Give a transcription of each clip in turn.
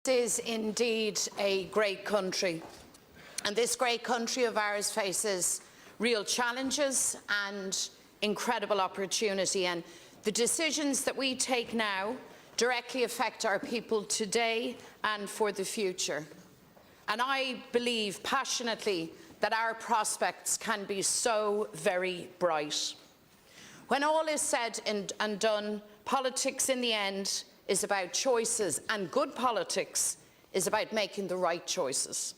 This is indeed a great country, and this great country of ours faces real challenges and incredible opportunity, and the decisions that we take now directly affect our people today and for the future. And I believe passionately that our prospects can be so very bright. When all is said and done, politics in the end is about choices, and good politics is about making the right choices.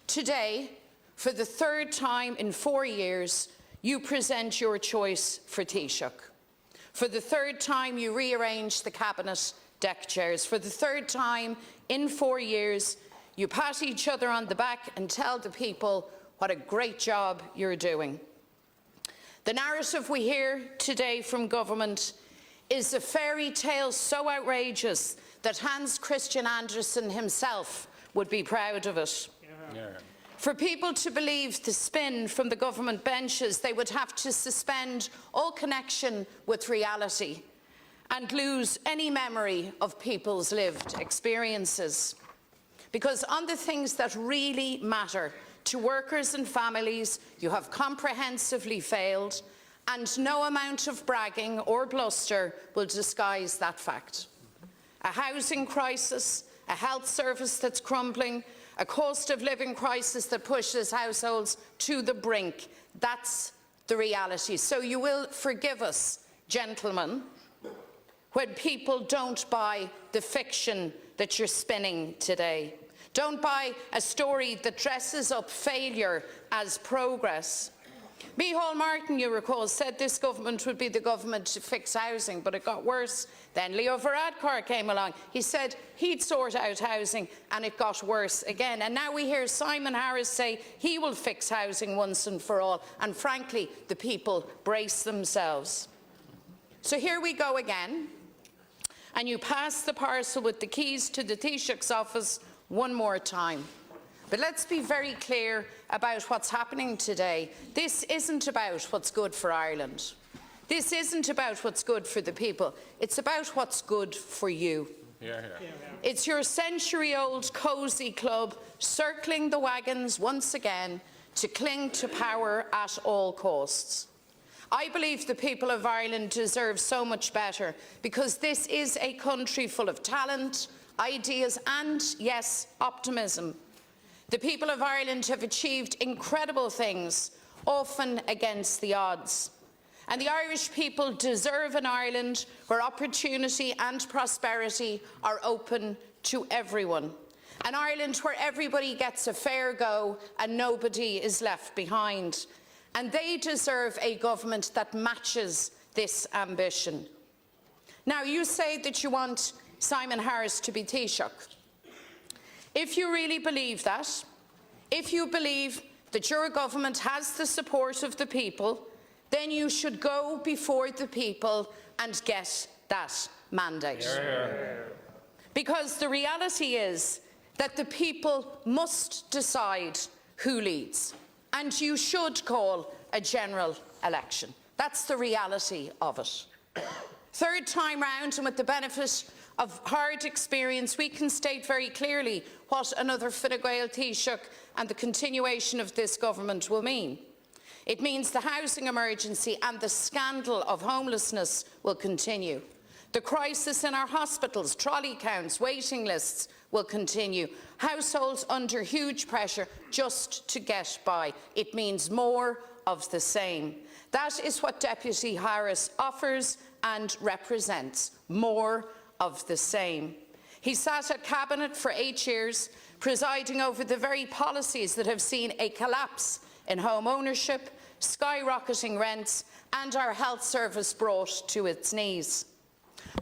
Today, for the third time in 4 years, you present your choice for Taoiseach. For the third time, you rearrange the cabinet deck chairs. For the third time in 4 years, you pat each other on the back and tell the people what a great job you're doing. The narrative we hear today from government is a fairy tale so outrageous that Hans Christian Andersen himself would be proud of it. Yeah. For people to believe the spin from the government benches, they would have to suspend all connection with reality and lose any memory of people's lived experiences. Because on the things that really matter to workers and families, you have comprehensively failed, and no amount of bragging or bluster will disguise that fact. A housing crisis, a health service that's crumbling, a cost of living crisis that pushes households to the brink. That's the reality. So you will forgive us, gentlemen, when people don't buy the fiction that you're spinning today. Don't buy a story that dresses up failure as progress. Micheál Martin, you recall, said this government would be the government to fix housing, but it got worse. Then Leo Varadkar came along. He said he'd sort out housing, and it got worse again. And now we hear Simon Harris say he will fix housing once and for all. And frankly, the people brace themselves. So here we go again. And you pass the parcel with the keys to the Taoiseach's office one more time. But let's be very clear about what's happening today. This isn't about what's good for Ireland. This isn't about what's good for the people. It's about what's good for you. It's your century-old cosy club circling the wagons once again to cling to power at all costs. I believe the people of Ireland deserve so much better, because this is a country full of talent, ideas and, yes, optimism. The people of Ireland have achieved incredible things, often against the odds. And the Irish people deserve an Ireland where opportunity and prosperity are open to everyone. An Ireland where everybody gets a fair go and nobody is left behind. And they deserve a government that matches this ambition. Now, you say that you want Simon Harris to be Taoiseach. If you really believe that, if you believe that your government has the support of the people, then you should go before the people and get that mandate. Because the reality is that the people must decide who leads, and you should call a general election. That's the reality of it. Third time round, and with the benefit of hard experience, we can state very clearly what another Fine Gael Taoiseach and the continuation of this government will mean. It means the housing emergency and the scandal of homelessness will continue. The crisis in our hospitals, trolley counts, waiting lists will continue. Households under huge pressure just to get by. It means more of the same. That is what Deputy Harris offers and represents. More of the same. He sat at Cabinet for 8 years, presiding over the very policies that have seen a collapse in home ownership, skyrocketing rents, and our health service brought to its knees.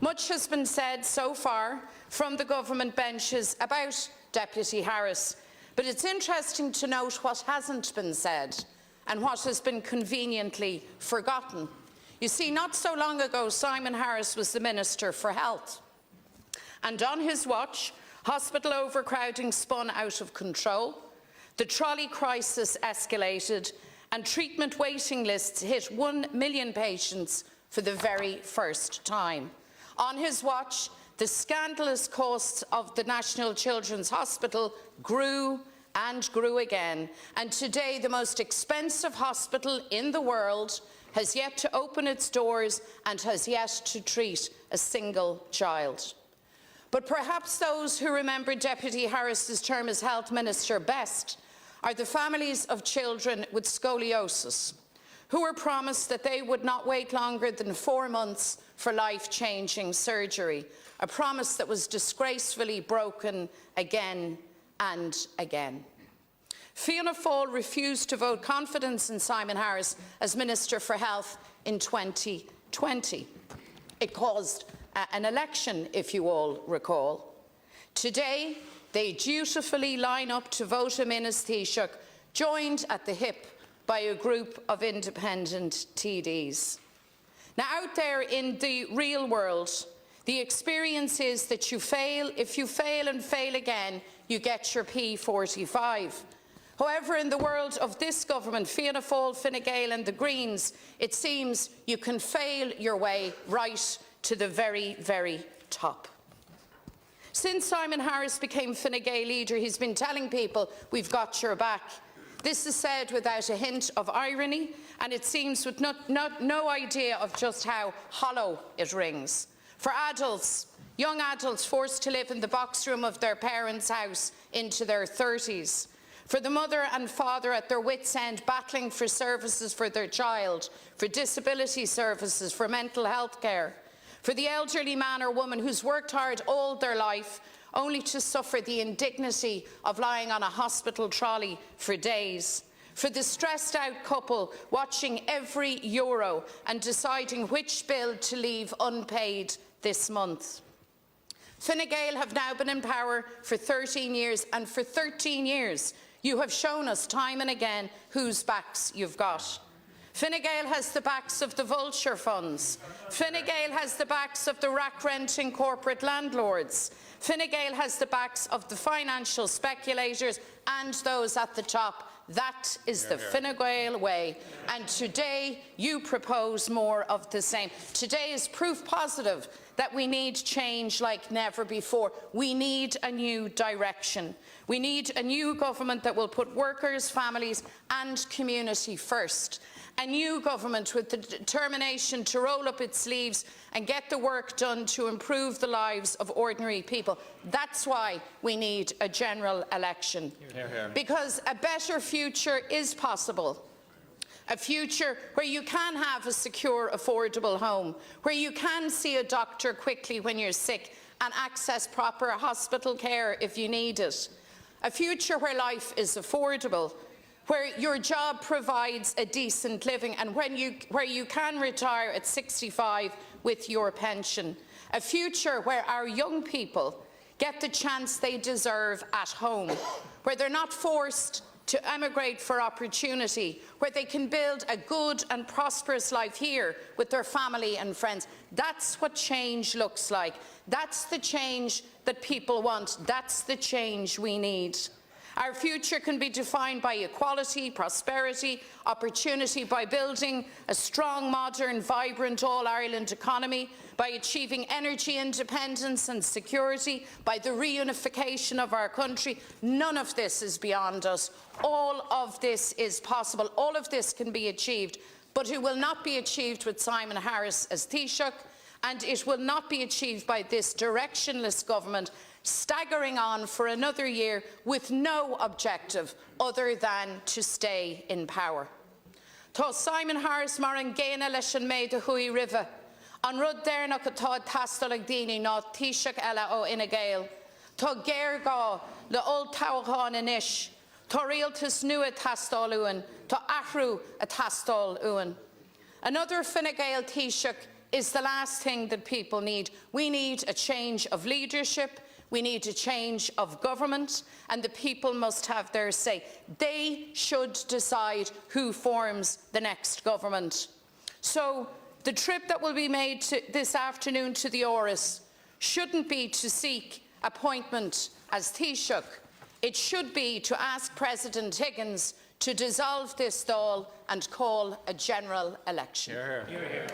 Much has been said so far from the government benches about Deputy Harris, but it's interesting to note what hasn't been said and what has been conveniently forgotten. You see, not so long ago, Simon Harris was the Minister for Health. And on his watch, hospital overcrowding spun out of control, the trolley crisis escalated, and treatment waiting lists hit 1 million patients for the very first time. On his watch, the scandalous costs of the National Children's Hospital grew and grew again, and today the most expensive hospital in the world has yet to open its doors and has yet to treat a single child. But perhaps those who remember Deputy Harris's term as Health Minister best are the families of children with scoliosis, who were promised that they would not wait longer than 4 months for life-changing surgery, a promise that was disgracefully broken again and again. Fianna Fáil refused to vote confidence in Simon Harris as Minister for Health in 2020. It caused an election, if you all recall. Today, they dutifully line up to vote him in as Taoiseach, joined at the hip by a group of independent TDs. Now, out there in the real world, the experience is that you fail. If you fail and fail again, you get your P45. However, in the world of this government, Fianna Fáil, Fine Gael and the Greens, it seems you can fail your way right to the very, very top. Since Simon Harris became Fine Gael leader, he's been telling people, we've got your back. This is said without a hint of irony, and it seems with no idea of just how hollow it rings. For adults, young adults forced to live in the box room of their parents' house into their 30s. For the mother and father at their wits' end battling for services for their child, for disability services, for mental health care. For the elderly man or woman who's worked hard all their life only to suffer the indignity of lying on a hospital trolley for days. For the stressed out couple watching every euro and deciding which bill to leave unpaid this month. Fine Gael have now been in power for 13 years, and for 13 years you have shown us time and again whose backs you've got. Fine Gael has the backs of the vulture funds. Fine Gael has the backs of the rack-renting corporate landlords. Fine Gael has the backs of the financial speculators and those at the top. That is the Fine Gael way. And today you propose more of the same. Today is proof positive that we need change like never before. We need a new direction. We need a new government that will put workers, families and community first. A new government with the determination to roll up its sleeves and get the work done to improve the lives of ordinary people. That's why we need a general election. Because a better future is possible. A future where you can have a secure, affordable home, where you can see a doctor quickly when you're sick and access proper hospital care if you need it. A future where life is affordable, where your job provides a decent living and where you can retire at 65 with your pension. A future where our young people get the chance they deserve at home, where they're not forced to emigrate for opportunity, where they can build a good and prosperous life here with their family and friends. That's what change looks like. That's the change that people want. That's the change we need. Our future can be defined by equality, prosperity, opportunity, by building a strong, modern, vibrant all-Ireland economy, by achieving energy independence and security, by the reunification of our country. None of this is beyond us. All of this is possible. All of this can be achieved, but it will not be achieved with Simon Harris as Taoiseach, and it will not be achieved by this directionless government staggering on for another year with no objective other than to stay in power. Tá Simon Harris mar an géine leis an méid a chuí rive. An rud déirnach atá tastal ag daoine ná Taoiseach eile ó Fine Gael. Tá géir gá le ol tábháin inis. Tá rialtas nua tastal uan. Tá athrú a tastal uan. Another Fine Gael Taoiseach is the last thing that people need. We need a change of leadership. We need a change of government, and the people must have their say. They should decide who forms the next government. So the trip that will be made this afternoon to the Áras shouldn't be to seek appointment as Taoiseach. It should be to ask President Higgins to dissolve this Dáil and call a general election. Hear, hear. Hear, hear.